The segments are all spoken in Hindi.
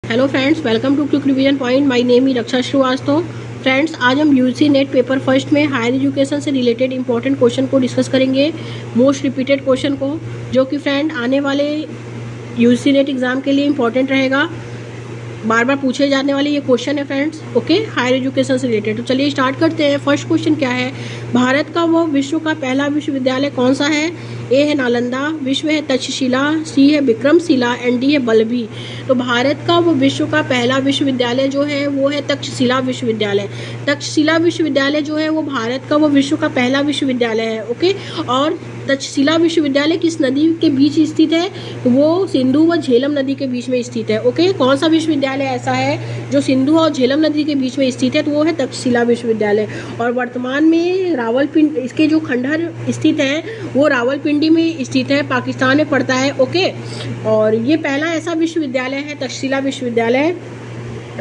Hello friends, welcome to quick revision point. My name is Raksha Srivastava. Friends, आज हम यूजी नेट पेपर फर्स्ट में हायर एजुकेशन से रिलेटेड इंपॉर्टेंट क्वेश्चन को डिस्कस करेंगे, मोस्ट रिपीटेड क्वेश्चन को, जो कि फ्रेंड आने वाले यूजी नेट एग्जाम के लिए इंपॉर्टेंट रहेगा। बार बार पूछे जाने वाले ये क्वेश्चन है फ्रेंड्स, ओके, हायर एजुकेशन से रिलेटेड। तो चलिए स्टार्ट करते हैं। फर्स्ट क्वेश्चन क्या है, भारत का वो विश्व का पहला विश्वविद्यालय कौन सा है? ए है नालंदा, विश्व है तक्षशिला, सी है विक्रमशिला एंड डी है बल्लभी। तो भारत का वो विश्व का पहला विश्वविद्यालय जो है वो है तक्षशिला विश्वविद्यालय। तक्षशिला विश्वविद्यालय जो है वो भारत का वो विश्व का पहला विश्वविद्यालय है, ओके। और तक्षशिला विश्वविद्यालय किस नदी के बीच स्थित है? वो सिंधु व झेलम नदी के बीच में स्थित है, ओके। कौन सा विश्वविद्यालय ऐसा है जो सिंधु और झेलम नदी के बीच में स्थित है? तो वो है तक्षशिला विश्वविद्यालय। और वर्तमान में रावलपिंडी, इसके जो खंडहर स्थित है वो रावलपिंडी में स्थित है, पाकिस्तान में पड़ता है, ओके। और ये पहला ऐसा विश्वविद्यालय है तक्षशिला विश्वविद्यालय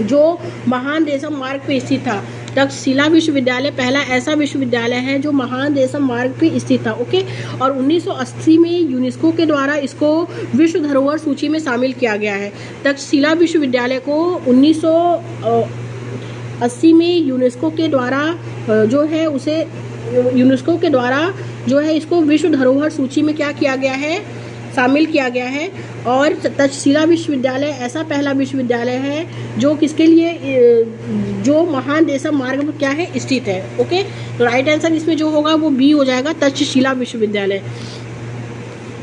जो महान देशम मार्ग पे स्थित था। तक्षशिला विश्वविद्यालय पहला ऐसा विश्वविद्यालय है जो महान देशम मार्ग पे स्थित था, ओके। और 1980 में यूनेस्को के द्वारा इसको विश्व धरोहर सूची में शामिल किया गया है। तक्षशिला विश्वविद्यालय को 1980 में यूनेस्को के द्वारा जो है उसे यूनेस्को के द्वारा जो है इसको विश्व धरोहर सूची में क्या किया गया है, शामिल किया गया है। और तक्षशिला विश्वविद्यालय ऐसा पहला विश्वविद्यालय है जो किसके लिए, जो महान देशम मार्ग पर क्या है, स्थित है, ओके। तो राइट आंसर इसमें जो होगा वो बी हो जाएगा, तक्षशिला विश्वविद्यालय।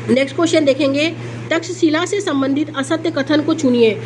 नेक्स्ट क्वेश्चन देखेंगे, तक्षशिला से संबंधित असत्य कथन को चुनिए।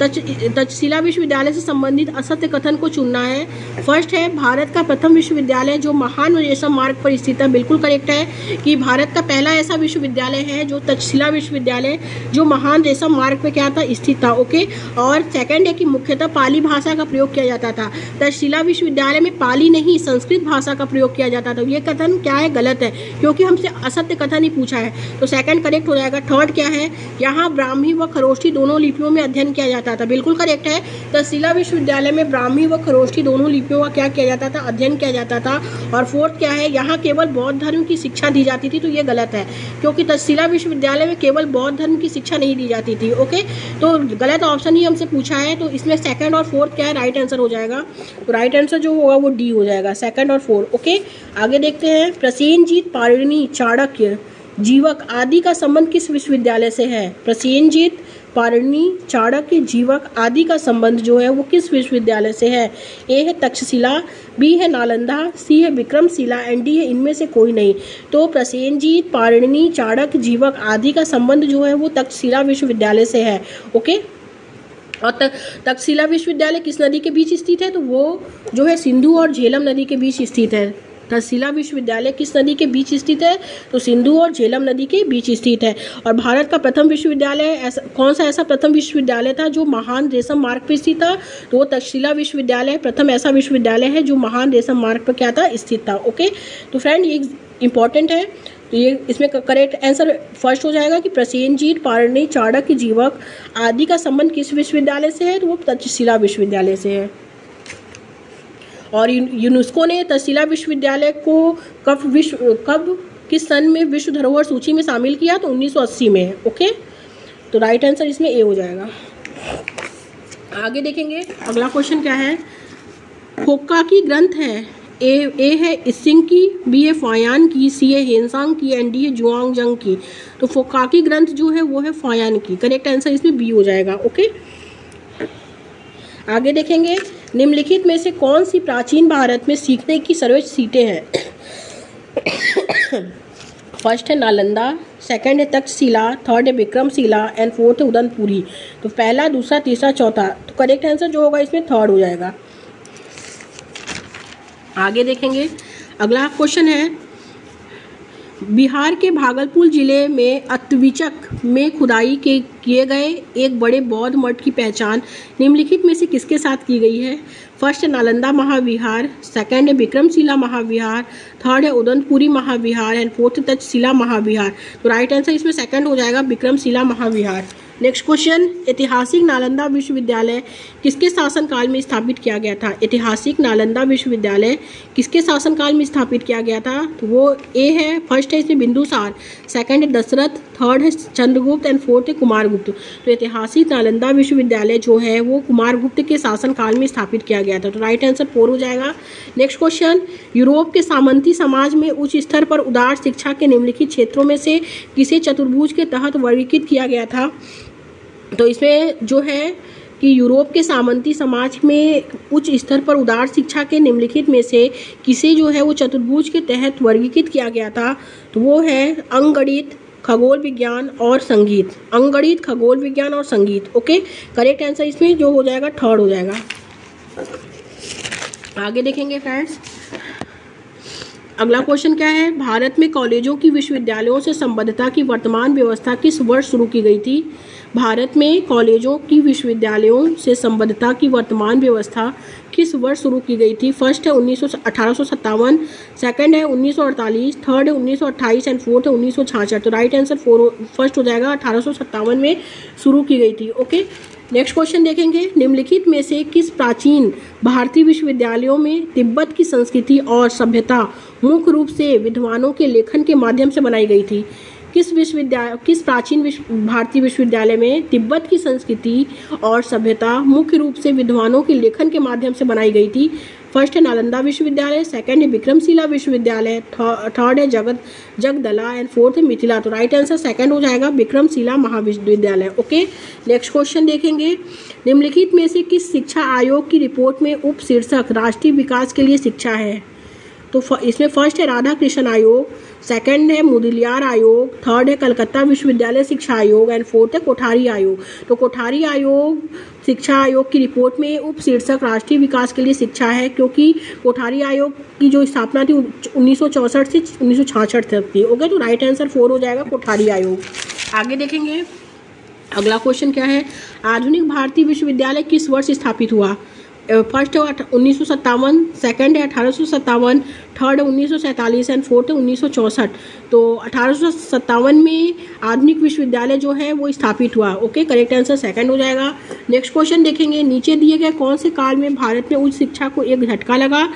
तक्षशिला विश्वविद्यालय से संबंधित असत्य कथन को चुनना है। फर्स्ट है, भारत का प्रथम विश्वविद्यालय जो महान देशम मार्ग पर स्थित है। बिल्कुल करेक्ट है कि भारत का पहला ऐसा विश्वविद्यालय है जो तक्षशिला विश्वविद्यालय जो महान देशम मार्ग पर क्या था, स्थित था, ओके। और सेकंड है कि मुख्यतः पाली भाषा का प्रयोग किया जाता था। तक्षशिला विश्वविद्यालय में पाली नहीं संस्कृत भाषा का प्रयोग किया जाता था। ये कथन क्या है, गलत है, क्योंकि हमसे असत्य कथन ही पूछा है, तो सेकंड करेक्ट हो जाएगा। थर्ड क्या है, यहाँ ब्राह्मी व खरोष्ठी दोनों लिपियों में अध्ययन किया जाता था। बिल्कुल करेक्ट है, तक्षशिला विश्वविद्यालय में ब्राह्मी व खरोष्ठी दोनों लिपियों का क्या किया जाता था, अध्ययन किया जाता था। और फोर्थ क्या है, यहाँ केवल बौद्ध धर्म की शिक्षा दी जाती थी। तो ये गलत है, क्योंकि तक्षशिला विश्वविद्यालय में केवल बौद्ध धर्म की शिक्षा नहीं दी जाती थी, ओके। तो गलत ऑप्शन ही हमसे पूछा है, तो इसमें सेकंड और फोर्थ क्या है, राइट आंसर हो जाएगा। तो राइट आंसर जो होगा वो डी हो जाएगा, सेकंड और फोर्थ, ओके। आगे देखते हैं, प्रसेनजीत, पाणिनि, चाणक्य, जीवक आदि का संबंध किस विश्वविद्यालय से है? प्रसेनजीत, पाणिनि, चाणक्य, जीवक आदि का संबंध जो है वो किस विश्वविद्यालय से है? ए है तक्षशिला, बी है नालंदा, सी है विक्रमशिला एंड डी है इनमें से कोई नहीं। तो प्रसेनजीत, पाणिनि, चाणक्य, जीवक आदि का संबंध जो है वो तक्षशिला विश्वविद्यालय से है, ओके। और तक्षशिला विश्वविद्यालय किस नदी के बीच स्थित है? तो वो जो है सिंधु और झेलम नदी के बीच स्थित है। तक्षशिला विश्वविद्यालय किस नदी के बीच स्थित है? तो सिंधु और झेलम नदी के बीच स्थित है। और भारत का प्रथम विश्वविद्यालय ऐसा कौन सा ऐसा प्रथम विश्वविद्यालय था जो महान देशम मार्ग पर स्थित था? तो वो तक्षशिला विश्वविद्यालय प्रथम ऐसा विश्वविद्यालय है जो महान देशम मार्ग पर क्या था, स्थित था, ओके। तो फ्रेंड ये इंपॉर्टेंट है, तो ये इसमें करेक्ट आंसर फर्स्ट हो जाएगा कि प्रसेनजीत, पाणिनि, चाणक्य, जीवक आदि का संबंध किस विश्वविद्यालय से है? तो वो तक्षशिला विश्वविद्यालय से है। और यूनेस्को ने तक्षशिला विश्वविद्यालय को कब किस सन में विश्व धरोहर सूची में शामिल किया? तो 1980 में, ओके। तो राइट आंसर इसमें ए हो जाएगा। आगे देखेंगे, अगला क्वेश्चन क्या है, फोक्का की ग्रंथ है। ए है इसिंग की, बी है फायान की, सी है हेनसांग की एंड डी है जुआंगजंग की। तो फोक्का की ग्रंथ जो है वो है फायान की। करेक्ट आंसर इसमें बी हो जाएगा, ओके। आगे देखेंगे, निम्नलिखित में से कौन सी प्राचीन भारत में सीखने की सर्वोच्च सीटें हैं? फर्स्ट है नालंदा, सेकंड है तक्षशिला, थर्ड है विक्रमशिला एंड फोर्थ है उदनपुरी। तो पहला, दूसरा, तीसरा, चौथा, तो करेक्ट आंसर जो होगा इसमें थर्ड हो जाएगा। आगे देखेंगे, अगला क्वेश्चन है, बिहार के भागलपुर जिले में अत्विचक में खुदाई के किए गए एक बड़े बौद्ध मठ की पहचान निम्नलिखित में से किसके साथ की गई है? फर्स्ट है नालंदा महाविहार, सेकंड है विक्रमशिला महाविहार, थर्ड है उदनपुरी महाविहार एंड फोर्थ तक्षशिला महाविहार। तो राइट आंसर इसमें सेकंड हो जाएगा, विक्रमशिला महाविहार। नेक्स्ट क्वेश्चन, ऐतिहासिक नालंदा विश्वविद्यालय किसके शासनकाल में स्थापित किया गया था? ऐतिहासिक नालंदा विश्वविद्यालय किसके शासनकाल में स्थापित किया गया था? तो वो ए है, फर्स्ट है इसमें बिंदुसार, सेकंड है दशरथ, थर्ड है चंद्रगुप्त एंड फोर्थ है कुमारगुप्त। तो ऐतिहासिक नालंदा विश्वविद्यालय जो है वो कुमारगुप्त के शासनकाल में स्थापित किया गया था। तो राइट आंसर 4 हो जाएगा। नेक्स्ट क्वेश्चन, यूरोप के सामंती समाज में उच्च स्तर पर उदार शिक्षा के निम्नलिखित क्षेत्रों में से किसे चतुर्भुज के तहत वर्गीकृत किया गया था? तो इसमें जो है कि यूरोप के सामंती समाज में उच्च स्तर पर उदार शिक्षा के निम्नलिखित में से किसे जो है वो चतुर्भुज के तहत वर्गीकृत किया गया था? तो वो है अंकगणित, खगोल विज्ञान और संगीत। अंकगणित, खगोल विज्ञान और संगीत। ओके, करेक्ट आंसर इसमें जो हो जाएगा 3rd हो जाएगा। आगे देखेंगे फ्रेंड्स, अगला क्वेश्चन क्या है? भारत में कॉलेजों की विश्वविद्यालयों से संबद्धता की वर्तमान व्यवस्था किस वर्ष शुरू की गई थी? भारत में कॉलेजों की विश्वविद्यालयों से संबद्धता की वर्तमान व्यवस्था किस वर्ष शुरू की गई थी? फर्स्ट है 1857, सेकंड है 1948, थर्ड है 1928 एंड फोर्थ है 1966। तो राइट आंसर फर्स्ट हो जाएगा, 1857 में शुरू की गई थी। ओके, नेक्स्ट क्वेश्चन देखेंगे, निम्नलिखित में से किस प्राचीन भारतीय विश्वविद्यालयों में तिब्बत की संस्कृति और सभ्यता मुख्य रूप से विद्वानों के लेखन के माध्यम से बनाई गई थी? किस प्राचीन भारतीय विश्वविद्यालय में तिब्बत की संस्कृति और सभ्यता मुख्य रूप से विद्वानों के लेखन के माध्यम से बनाई गई थी? फर्स्ट है नालंदा विश्वविद्यालय, सेकंड है विक्रमशिला विश्वविद्यालय, थर्ड है जगदला एंड फोर्थ है मिथिला। तो राइट आंसर सेकंड हो जाएगा, विक्रमशिला महाविश्वविद्यालय। ओके, नेक्स्ट क्वेश्चन देखेंगे, निम्नलिखित में से किस शिक्षा आयोग की रिपोर्ट में उप शीर्षक राष्ट्रीय विकास के लिए शिक्षा है? तो इसमें फर्स्ट है राधा कृष्ण आयोग, सेकंड है मुदलियार आयोग, थर्ड है कलकत्ता विश्वविद्यालय शिक्षा आयोग एंड फोर्थ है कोठारी आयोग। तो कोठारी आयोग शिक्षा आयोग की रिपोर्ट में उप शीर्षक राष्ट्रीय विकास के लिए शिक्षा है, क्योंकि कोठारी आयोग की जो स्थापना थी 1964 से 1966 तक थी। ओके, तो राइट आंसर 4 हो जाएगा, कोठारी आयोग। आगे देखेंगे, अगला क्वेश्चन क्या है? आधुनिक भारतीय विश्वविद्यालय किस वर्ष स्थापित हुआ? फर्स्ट है 1957, सेकंड है 1857, थर्ड है 1947 एंड फोर्थ है 1964। तो 1857 में आधुनिक विश्वविद्यालय जो है वो स्थापित हुआ। ओके, करेक्ट आंसर सेकंड हो जाएगा। नेक्स्ट क्वेश्चन देखेंगे, नीचे दिए गए कौन से काल में भारत में उच्च शिक्षा को एक झटका लगा?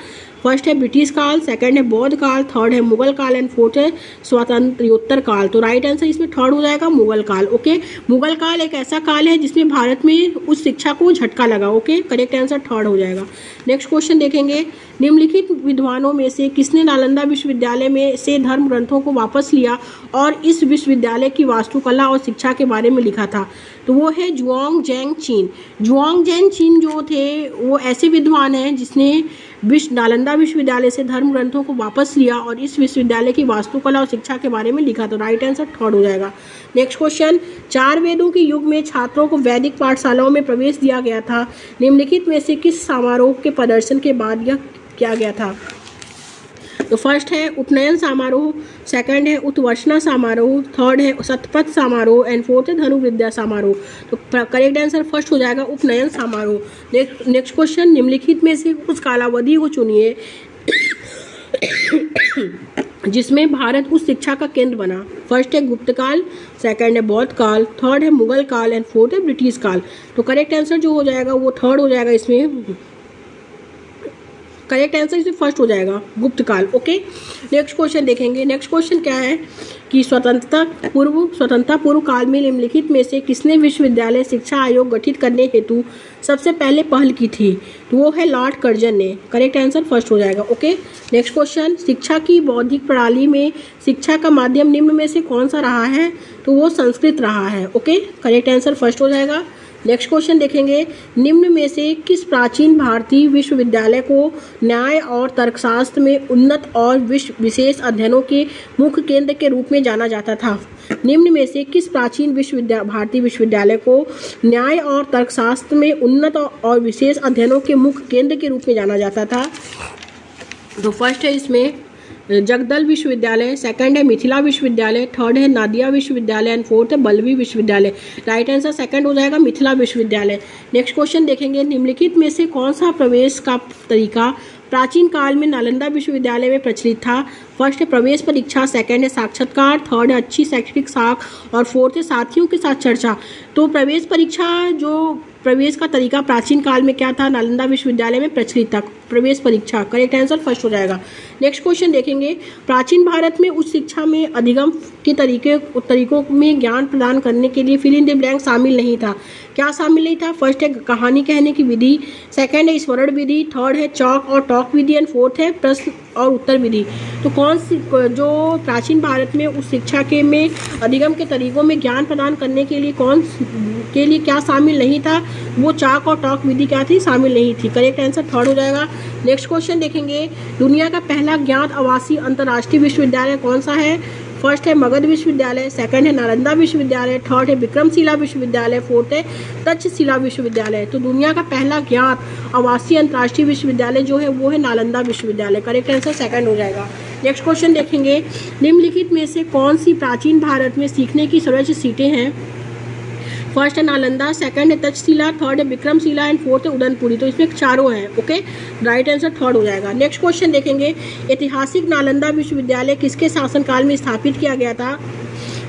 फर्स्ट है ब्रिटिश काल, सेकंड है बौद्ध काल, थर्ड है मुगल काल एंड फोर्थ है स्वातंत्र्योत्तर काल। तो राइट आंसर इसमें 3rd हो जाएगा, मुगल काल। ओके, मुगल काल एक ऐसा काल है जिसमें भारत में उच्च शिक्षा को झटका लगा। ओके, करेक्ट आंसर 3rd हो जाएगा। नेक्स्ट क्वेश्चन देखेंगे, निम्नलिखित विद्वानों में से किसने नालंदा विश्वविद्यालय में से धर्म ग्रंथों को वापस लिया और इस विश्वविद्यालय की वास्तुकला और शिक्षा के बारे में लिखा था? तो वो है जुआंग जैंग चीन। जुआंग जैंग चीन जो थे वो ऐसे विद्वान हैं जिसने नालंदा विश्वविद्यालय से धर्म ग्रंथों को वापस लिया और इस विश्वविद्यालय की वास्तुकला और शिक्षा के बारे में लिखा। तो राइट आंसर 3rd हो जाएगा। नेक्स्ट क्वेश्चन, 4 वेदों के युग में छात्रों को वैदिक पाठशालाओं में प्रवेश दिया गया था? निम्नलिखित में से किस समारोह के प्रदर्शन के बाद यह किया गया था? तो फर्स्ट है उपनयन समारोह, सेकंड है उत्वर्षणा समारोह, थर्ड है शतपथ समारोह एंड फोर्थ है धनुर्विद्या समारोह। तो करेक्ट आंसर फर्स्ट हो जाएगा, उपनयन समारोह। नेक्स्ट क्वेश्चन, निम्नलिखित में से उस कालावधि को चुनिए जिसमें भारत उस शिक्षा का केंद्र बना। फर्स्ट है गुप्त काल, सेकंड है बौद्ध काल, थर्ड है मुगल काल एंड फोर्थ है ब्रिटिश काल। तो करेक्ट आंसर जो हो जाएगा वो 3rd हो जाएगा, इसमें करेक्ट आंसर इसमें फर्स्ट हो जाएगा, गुप्त काल। ओके, नेक्स्ट क्वेश्चन देखेंगे। नेक्स्ट क्वेश्चन क्या है कि स्वतंत्रता पूर्व काल में निम्नलिखित में से किसने विश्वविद्यालय शिक्षा आयोग गठित करने हेतु सबसे पहले पहल की थी? तो वो है लॉर्ड कर्जन ने। करेक्ट आंसर फर्स्ट हो जाएगा। ओके, नेक्स्ट क्वेश्चन, शिक्षा की बौद्धिक प्रणाली में शिक्षा का माध्यम निम्न में से कौन सा रहा है? तो वो संस्कृत रहा है। ओके, करेक्ट आंसर फर्स्ट हो जाएगा। नेक्स्ट क्वेश्चन देखेंगे, निम्न में से किस प्राचीन भारतीय विश्वविद्यालय को न्याय और तर्कशास्त्र में उन्नत और विशेष अध्ययनों के मुख्य केंद्र के रूप में जाना जाता था? निम्न में से किस प्राचीन भारतीय विश्वविद्यालय को न्याय और तर्कशास्त्र में उन्नत और विशेष अध्ययनों के मुख्य केंद्र के रूप में जाना जाता था? तो फर्स्ट है इसमें जगदल विश्वविद्यालय, सेकंड है मिथिला विश्वविद्यालय, थर्ड है नादिया विश्वविद्यालय एंड फोर्थ है बल्लवी विश्वविद्यालय। राइट आंसर सेकंड हो जाएगा, मिथिला विश्वविद्यालय। नेक्स्ट क्वेश्चन देखेंगे, निम्नलिखित में से कौन सा प्रवेश का तरीका प्राचीन काल में नालंदा विश्वविद्यालय में प्रचलित था? फर्स्ट है प्रवेश परीक्षा, सेकंड है साक्षात्कार, थर्ड है अच्छी शैक्षणिक साख और फोर्थ है साथियों के साथ चर्चा। तो प्रवेश परीक्षा जो प्रवेश का तरीका प्राचीन काल में क्या था? नालंदा विश्वविद्यालय में प्रचलित था प्रवेश परीक्षा। करेक्ट आंसर फर्स्ट हो जाएगा। नेक्स्ट क्वेश्चन देखेंगे, प्राचीन भारत में उच्च शिक्षा में अधिगम के तरीकों में ज्ञान प्रदान करने के लिए फिल इन द ब्लैंक शामिल नहीं था। क्या शामिल नहीं था? फर्स्ट है कहानी कहने की विधि, सेकंड है स्मरण विधि, थर्ड है चौक और टॉक विधि एंड फोर्थ है प्रश्न और उत्तर विधि। तो कौन सी जो प्राचीन भारत में उस शिक्षा के में अधिगम के तरीकों में ज्ञान प्रदान करने के लिए क्या शामिल नहीं था? वो चाक और टॉक विधि क्या थी? शामिल नहीं थी। करेक्ट आंसर थर्ड हो जाएगा। नेक्स्ट क्वेश्चन देखेंगे, दुनिया का पहला ज्ञात आवासीय अंतर्राष्ट्रीय विश्वविद्यालय कौन सा है? फर्स्ट है मगध विश्वविद्यालय, सेकंड है नालंदा विश्वविद्यालय, थर्ड है विक्रमशिला विश्वविद्यालय, फोर्थ है तक्षशिला विश्वविद्यालय। तो दुनिया का पहला ज्ञात आवासीय अंतर्राष्ट्रीय विश्वविद्यालय जो है वो है नालंदा विश्वविद्यालय। करेक्ट आंसर सेकंड हो जाएगा। नेक्स्ट क्वेश्चन देखेंगे, निम्नलिखित में से कौन सी प्राचीन भारत में सीखने की सर्वोच्च सीटें हैं? फर्स्ट है नालंदा, सेकंड है तक्षशिला, थर्ड है विक्रमशिला एंड फोर्थ है उदयपुरी। तो इसमें चारों हैं। ओके, राइट आंसर थर्ड हो जाएगा। नेक्स्ट क्वेश्चन देखेंगे, ऐतिहासिक नालंदा विश्वविद्यालय किसके शासनकाल में स्थापित किया गया था?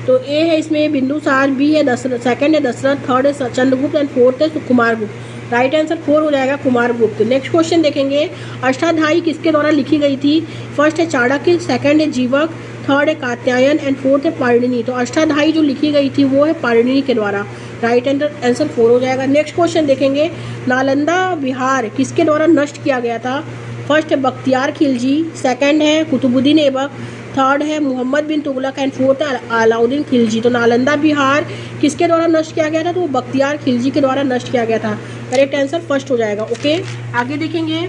तो ए है इसमें बिंदुसार, बी है दशरथ, सेकंड है दशरथ, थर्ड है चंद्रगुप्त एंड फोर्थ है कुमारगुप्त। राइट आंसर फोर हो जाएगा कुमारगुप्त। नेक्स्ट क्वेश्चन देखेंगे, अष्टाध्यायी किसके द्वारा लिखी गई थी? फर्स्ट है चाणक्य, सेकंड है जीवक, थर्ड है कात्यायन एंड फोर्थ है पाणिनि। तो अष्टाध्यायी जो लिखी गई थी वो है पाणिनि के द्वारा। राइट आंसर फोर हो जाएगा। नेक्स्ट क्वेश्चन देखेंगे, नालंदा विहार किसके द्वारा नष्ट किया गया था? फर्स्ट है बख्तियार खिलजी, सेकंड है कुतुबुद्दीन ऐबक, थर्ड है मोहम्मद बिन तुगलक एंड फोर्थ है अलाउद्दीन खिलजी। तो नालंदा विहार किसके द्वारा नष्ट किया गया था? तो वो बख्तियार खिलजी के द्वारा नष्ट किया गया था। करेक्ट आंसर फर्स्ट हो जाएगा। ओके, आगे देखेंगे,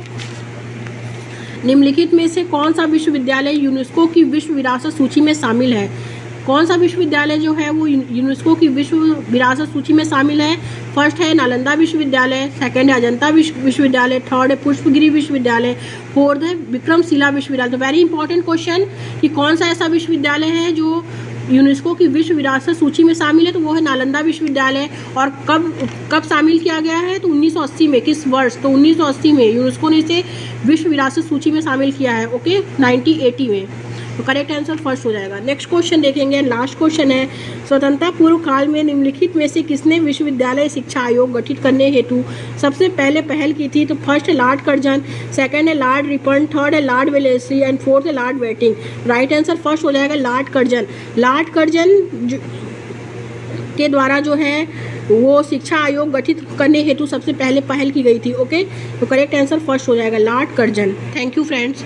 निम्नलिखित में से कौन सा विश्वविद्यालय यूनेस्को की विश्व विरासत सूची में शामिल है? कौन सा विश्वविद्यालय जो है वो यूनेस्को की विश्व विरासत सूची में शामिल है? फर्स्ट है नालंदा विश्वविद्यालय, सेकंड है अजंता विश्वविद्यालय, थर्ड है पुष्पगिरी विश्वविद्यालय, फोर्थ है विक्रमशिला विश्वविद्यालय। तो वेरी इंपॉर्टेंट क्वेश्चन कि कौन सा ऐसा विश्वविद्यालय है जो यूनेस्को की विश्व विरासत सूची में शामिल है? तो वो है नालंदा विश्वविद्यालय। और कब शामिल किया गया है? तो 1980 में। किस वर्ष? तो 1980 में यूनेस्को ने इसे विश्व विरासत सूची में शामिल किया है। ओके, 1980 में। तो करेक्ट आंसर फर्स्ट हो जाएगा। नेक्स्ट क्वेश्चन देखेंगे, लास्ट क्वेश्चन है, स्वतंत्रता पूर्व काल में निम्नलिखित में से किसने विश्वविद्यालय शिक्षा आयोग गठित करने हेतु सबसे पहले पहल की थी? तो फर्स्ट है लॉर्ड कर्जन, सेकंड है लॉर्ड रिपन, थर्ड है लॉर्ड वेलेस्ली एंड फोर्थ है Lord waiting. Right answer first हो जाएगा लॉर्ड कर्जन। लॉर्ड कर्जन के द्वारा जो है वो शिक्षा आयोग गठित करने हेतु सबसे पहले पहल की गई थी। ओके, तो करेक्ट आंसर फर्स्ट हो जाएगा Lord Curzon. Thank you friends.